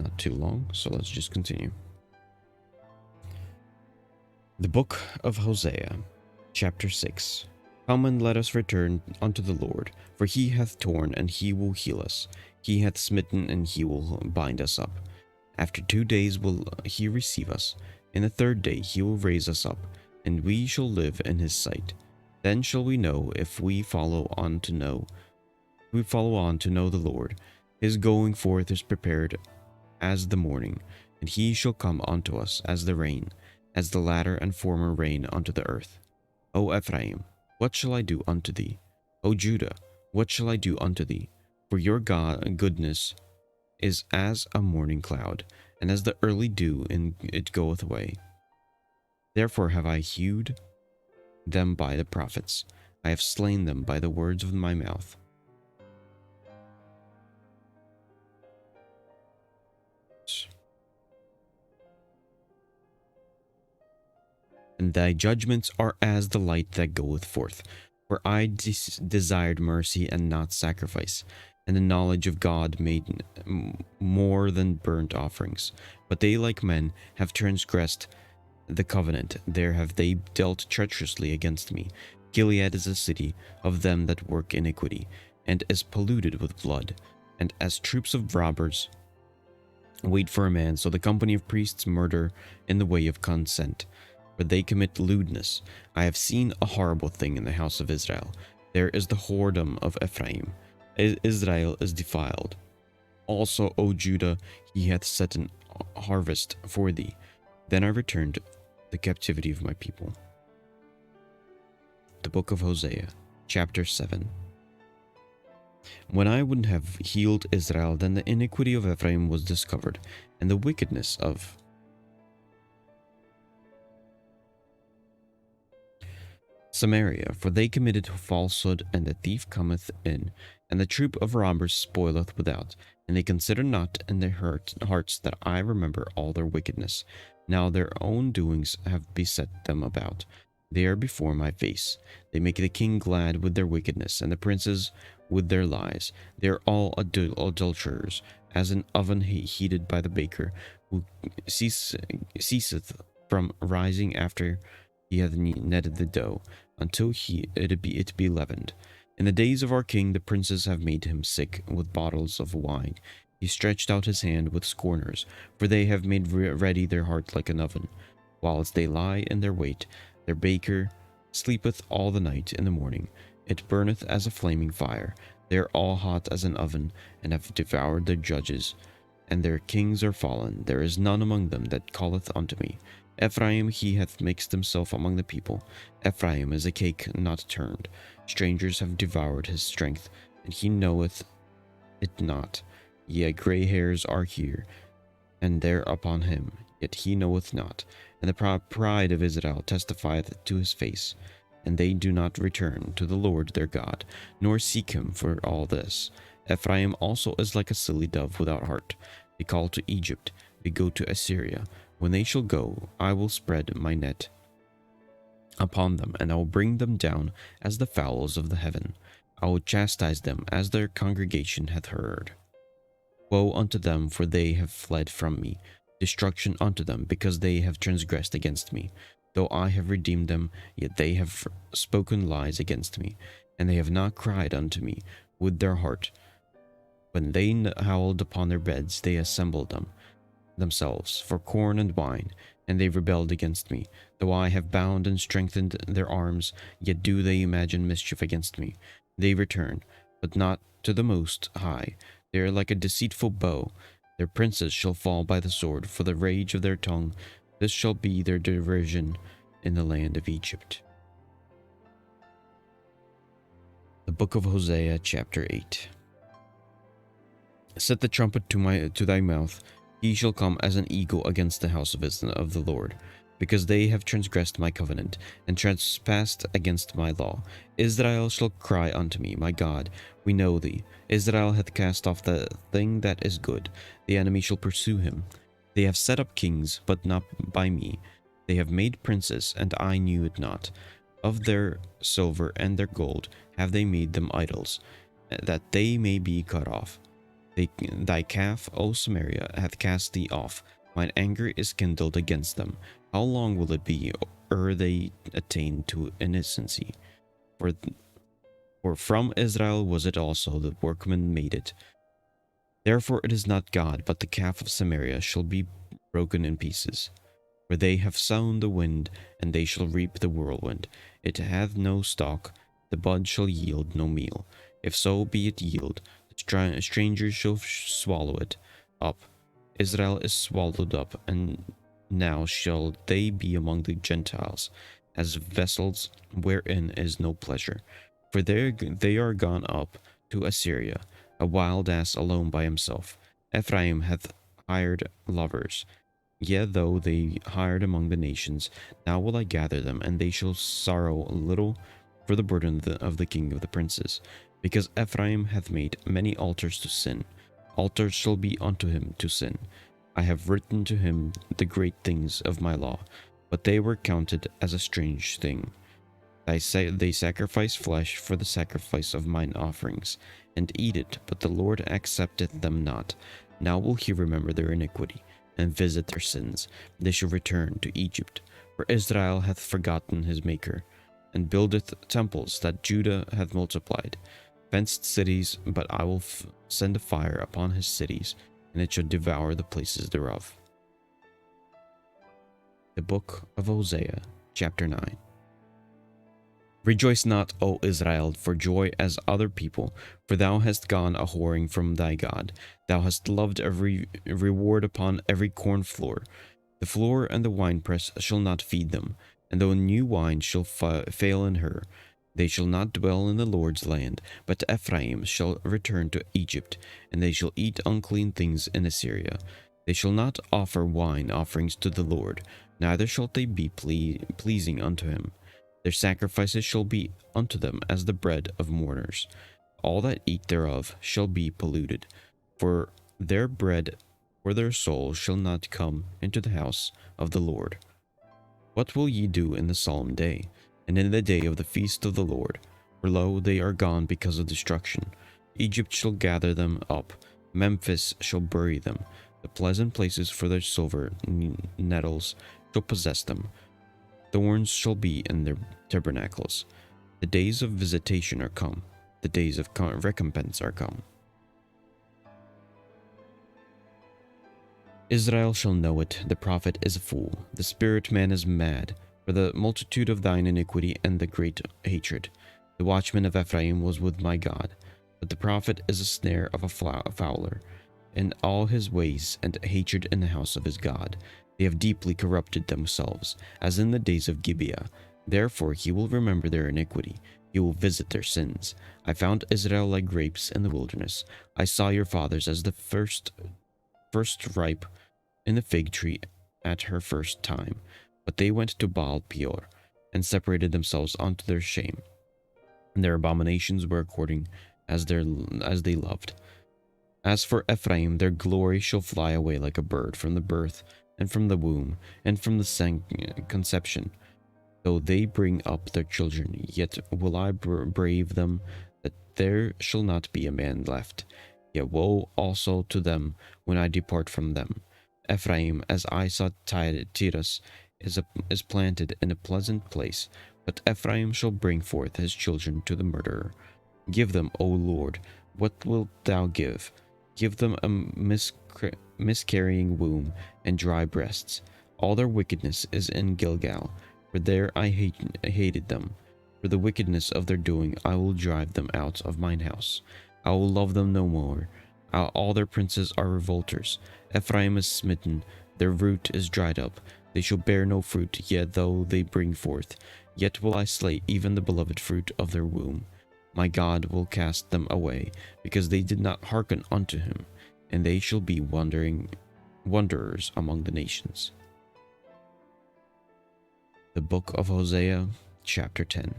not too long, so let's just continue. The book of Hosea, chapter 6. Come and let us return unto the Lord, for he hath torn and he will heal us. He hath smitten and he will bind us up. After 2 days will he receive us. In the 3rd day he will raise us up, and we shall live in his sight. Then shall we know if we follow on to know the Lord. His going forth is prepared as the morning, and he shall come unto us as the rain, as the latter and former rain unto the earth. O Ephraim, what shall I do unto thee? O Judah, what shall I do unto thee? For your goodness is as a morning cloud, and as the early dew, and it goeth away. Therefore have I hewed them by the prophets, I have slain them by the words of my mouth. And thy judgments are as the light that goeth forth. For I desired mercy and not sacrifice, and the knowledge of God made more than burnt offerings. But they, like men, have transgressed the covenant. There have they dealt treacherously against me. Gilead is a city of them that work iniquity, and is polluted with blood. And as troops of robbers wait for a man, so the company of priests murder in the way of consent. For they commit lewdness. I have seen a horrible thing in the house of Israel. There is the whoredom of Ephraim. Israel is defiled. Also, O Judah, he hath set an harvest for thee. Then I returned the captivity of my people. The book of Hosea, chapter 7. When I would have healed Israel, then the iniquity of Ephraim was discovered, and the wickedness of Samaria, for they committed falsehood, and the thief cometh in, and the troop of robbers spoileth without, and they consider not in their hearts that I remember all their wickedness. Now their own doings have beset them about. They are before my face. They make the king glad with their wickedness, and the princes with their lies. They are all adulterers, as an oven heated by the baker, who ceaseth from rising after he hath kneaded the dough, until it be leavened. In the days of our king the princes have made him sick with bottles of wine. He stretched out his hand with scorners, for they have made ready their heart like an oven. Whilst they lie in their wait, their baker sleepeth all the night. In the morning it burneth as a flaming fire. They are all hot as an oven, and have devoured their judges, and their kings are fallen. There is none among them that calleth unto me. Ephraim, he hath mixed himself among the people. Ephraim is a cake not turned. Strangers have devoured his strength, and he knoweth it not. Yea, grey hairs are here and there upon him, yet he knoweth not. And the pride of Israel testifieth to his face. And they do not return to the Lord their God, nor seek him for all this. Ephraim also is like a silly dove without heart. They call to Egypt, they go to Assyria. When they shall go, I will spread my net upon them, and I will bring them down as the fowls of the heaven. I will chastise them as their congregation hath heard. Woe unto them, for they have fled from me. Destruction unto them, because they have transgressed against me. Though I have redeemed them, yet they have spoken lies against me, and they have not cried unto me with their heart. When they howled upon their beds, they assembled themselves for corn and wine, and they rebelled against me. Though I have bound and strengthened their arms, yet do they imagine mischief against me. They return, but not to the Most High. They are like a deceitful bow. Their princes shall fall by the sword, for the rage of their tongue. This shall be their derision in the land of Egypt. The book of Hosea, chapter 8. Set the trumpet to thy mouth. He shall come as an eagle against the house of the Lord, because they have transgressed my covenant, and trespassed against my law. Israel shall cry unto me, my God, we know thee. Israel hath cast off the thing that is good. The enemy shall pursue him. They have set up kings, but not by me. They have made princes, and I knew it not. Of their silver and their gold have they made them idols, that they may be cut off. Thy calf, O Samaria, hath cast thee off. Mine anger is kindled against them. How long will it be ere they attain to innocency? For, for from Israel was it also, the workman made it. Therefore it is not God, but the calf of Samaria shall be broken in pieces. For they have sown the wind, and they shall reap the whirlwind. It hath no stalk, the bud shall yield no meal. If so be it yield, strangers shall swallow it up. Israel is swallowed up, and now shall they be among the Gentiles, as vessels wherein is no pleasure. For they are gone up to Assyria, a wild ass alone by himself. Ephraim hath hired lovers. Yea, though they hired among the nations, now will I gather them, and they shall sorrow a little for the burden of the king of the princes. Because Ephraim hath made many altars to sin, altars shall be unto him to sin. I have written to him the great things of my law, but they were counted as a strange thing. They sacrifice flesh for the sacrifice of mine offerings, and eat it, but the Lord accepteth them not. Now will he remember their iniquity, and visit their sins. They shall return to Egypt, for Israel hath forgotten his Maker, and buildeth temples that Judah hath multiplied. Fenced cities, but I will send a fire upon his cities, and it shall devour the places thereof. The Book of Hosea, Chapter 9. Rejoice not, O Israel, for joy as other people, for thou hast gone a whoring from thy God. Thou hast loved every reward upon every corn floor. The floor and the winepress shall not feed them, and the new wine shall fail in her. They shall not dwell in the Lord's land, but Ephraim shall return to Egypt, and they shall eat unclean things in Assyria. They shall not offer wine offerings to the Lord, neither shall they be pleasing unto him. Their sacrifices shall be unto them as the bread of mourners. All that eat thereof shall be polluted, for their bread or their soul shall not come into the house of the Lord. What will ye do in the solemn day, and in the day of the feast of the Lord? For lo, they are gone because of destruction. Egypt shall gather them up, Memphis shall bury them. The pleasant places for their silver nettles shall possess them. Thorns shall be in their tabernacles. The days of visitation are come. The days of recompense are come. Israel shall know it, the prophet is a fool, the spirit man is mad, for the multitude of thine iniquity and the great hatred. The watchman of Ephraim was with my God, but the prophet is a snare of a fowler, in all his ways, and hatred in the house of his God. They have deeply corrupted themselves, as in the days of Gibeah. Therefore he will remember their iniquity. He will visit their sins. I found Israel like grapes in the wilderness. I saw your fathers as the first ripe in the fig tree at her first time. But they went to Baal Peor, and separated themselves unto their shame. And their abominations were according as they loved. As for Ephraim, their glory shall fly away like a bird from the birth, and from the womb, and from the conception. Though they bring up their children, yet will I brave them, that there shall not be a man left. Yet woe also to them when I depart from them. Ephraim, as I saw Tyrus, is planted in a pleasant place, but Ephraim shall bring forth his children to the murderer. Give them, O Lord, what wilt thou give? Give them a miscarrying womb and dry breasts. All their wickedness is in Gilgal, for there I hated them. For the wickedness of their doing I will drive them out of mine house. I will love them no more. All their princes are revolters. Ephraim is smitten, their root is dried up. They shall bear no fruit, yet though they bring forth. Yet will I slay even the beloved fruit of their womb. My God will cast them away, because they did not hearken unto him, and they shall be wanderers among the nations. The Book of Hosea, Chapter 10.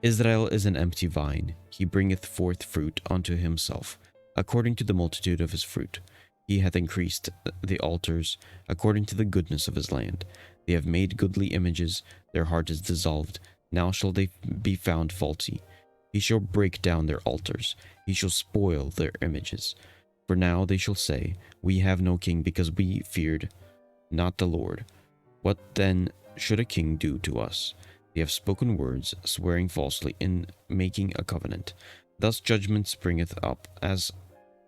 Israel is an empty vine, he bringeth forth fruit unto himself, according to the multitude of his fruit. He hath increased the altars, according to the goodness of his land. They have made goodly images, their heart is dissolved, now shall they be found faulty. He shall break down their altars. He shall spoil their images. For now they shall say, We have no king, because we feared not the Lord. What then should a king do to us? They have spoken words, swearing falsely in making a covenant. Thus judgment springeth up as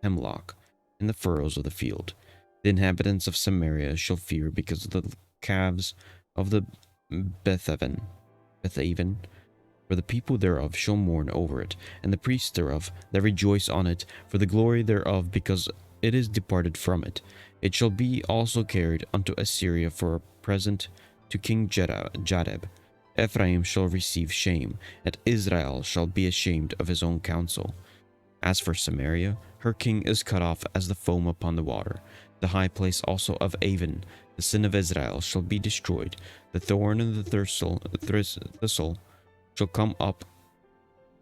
hemlock in the furrows of the field. The inhabitants of Samaria shall fear because of the calves of the Bethaven. For the people thereof shall mourn over it, and the priests thereof that rejoice on it, for the glory thereof, because it is departed from it. It shall be also carried unto Assyria for a present to King Jadeb. Ephraim shall receive shame, and Israel shall be ashamed of his own counsel. As for Samaria, her king is cut off as the foam upon the water. The high place also of Avon, the sin of Israel, shall be destroyed. The thorn and the thistle shall come up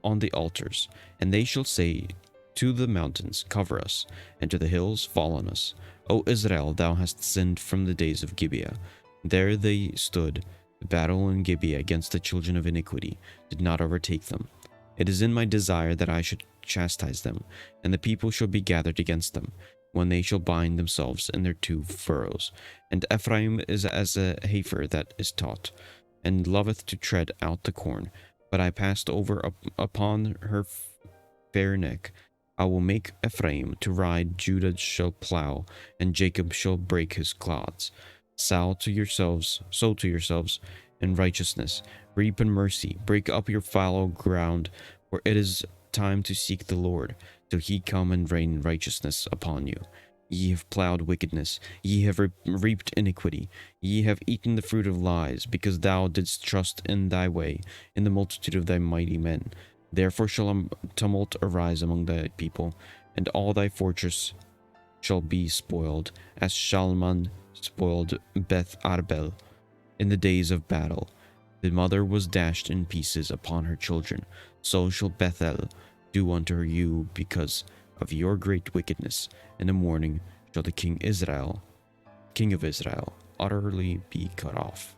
on the altars, and they shall say to the mountains, Cover us, and to the hills, Fall on us. O Israel, thou hast sinned from the days of Gibeah. There they stood. The battle in Gibeah against the children of iniquity did not overtake them. It is in my desire that I should chastise them, and the people shall be gathered against them, when they shall bind themselves in their two furrows. And Ephraim is as a heifer that is taught, and loveth to tread out the corn. But I passed over upon her fair neck. I will make Ephraim to ride, Judah shall plow, and Jacob shall break his clods. Sow to yourselves in righteousness, reap in mercy, break up your fallow ground, for it is time to seek the Lord, till he come and rain righteousness upon you. Ye have plowed wickedness, ye have reaped iniquity, ye have eaten the fruit of lies, because thou didst trust in thy way, in the multitude of thy mighty men. Therefore shall a tumult arise among thy people, and all thy fortress shall be spoiled, as Shalman spoiled Beth Arbel in the days of battle. The mother was dashed in pieces upon her children, so shall Bethel do unto you because of your great wickedness. In the morning shall the king of Israel, utterly be cut off.